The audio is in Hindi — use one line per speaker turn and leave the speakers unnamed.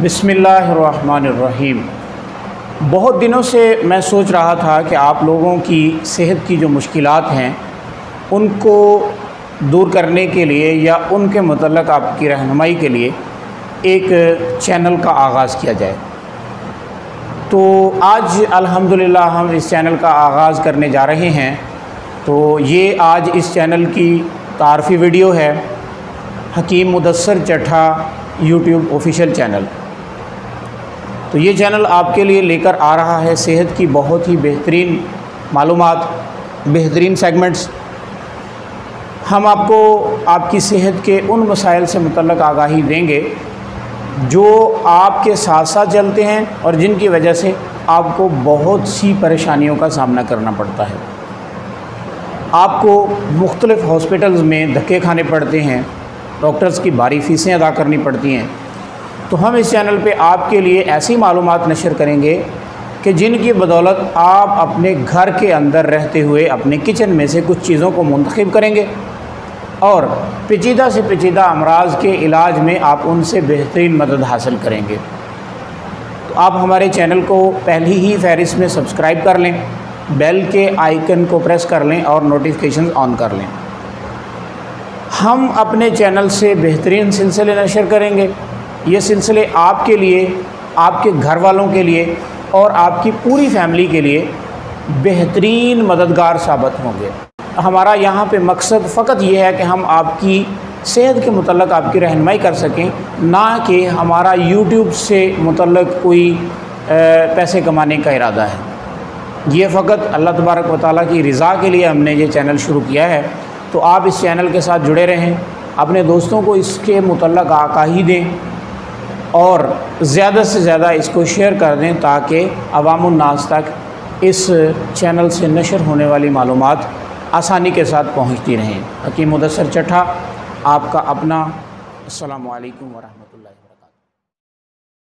बिस्मिल्लाहिर्रहमानिर्रहीम। बहुत दिनों से मैं सोच रहा था कि आप लोगों की सेहत की जो मुश्किलात हैं उनको दूर करने के लिए या उनके मतलब आपकी रहनुमाई के लिए एक चैनल का आगाज़ किया जाए। तो आज अल्हम्दुलिल्लाह हम इस चैनल का आगाज़ करने जा रहे हैं। तो ये आज इस चैनल की तारफ़ी वीडियो है, Hakeem Mudassar Chattha YouTube official channel. तो ये चैनल आपके लिए लेकर आ रहा है सेहत की बहुत ही बेहतरीन मालूमात, बेहतरीन सेगमेंट्स। हम आपको आपकी सेहत के उन मसाइल से मुतल्लक़ आगाही देंगे जो आपके साथ साथ चलते हैं और जिनकी वजह से आपको बहुत सी परेशानियों का सामना करना पड़ता है। आपको मुख्तलिफ़ हॉस्पिटल्स में धक्के खाने पड़ते हैं, डॉक्टर्स की भारी फ़ीसें अदा करनी पड़ती हैं। तो हम इस चैनल पे आपके लिए ऐसी मालूमात नशर करेंगे कि जिनकी बदौलत आप अपने घर के अंदर रहते हुए अपने किचन में से कुछ चीज़ों को मुंतखब करेंगे और पेचीदा से पेचीदा अमराज के इलाज में आप उनसे बेहतरीन मदद हासिल करेंगे। तो आप हमारे चैनल को पहली ही फहरिस्त में सब्सक्राइब कर लें, बेल के आइकन को प्रेस कर लें और नोटिफिकेशन ऑन कर लें। हम अपने चैनल से बेहतरीन सिलसिले नशर करेंगे। ये सिलसिले आपके लिए, आपके घर वालों के लिए और आपकी पूरी फैमिली के लिए बेहतरीन मददगार साबित होंगे। हमारा यहाँ पे मकसद फ़कत ये है कि हम आपकी सेहत के मुतल्लक़ आपकी रहनुमाई कर सकें, ना कि हमारा यूट्यूब से मुतल्लक़ कोई पैसे कमाने का इरादा है। ये फ़कत अल्लाह तबारक व तआला की रज़ा के लिए हमने ये चैनल शुरू किया है। तो आप इस चैनल के साथ जुड़े रहें, अपने दोस्तों को इसके मुतल्लक़ आगाही दें और ज़्यादा से ज़्यादा इसको शेयर कर दें ताकि अवामुन्नास तक इस चैनल से नशर होने वाली मालूमात आसानी के साथ पहुंचती रहें। हकीम मुदस्सर चट्ठा आपका अपना। अस्सलामु अलैकुम व रहमतुल्लाहि।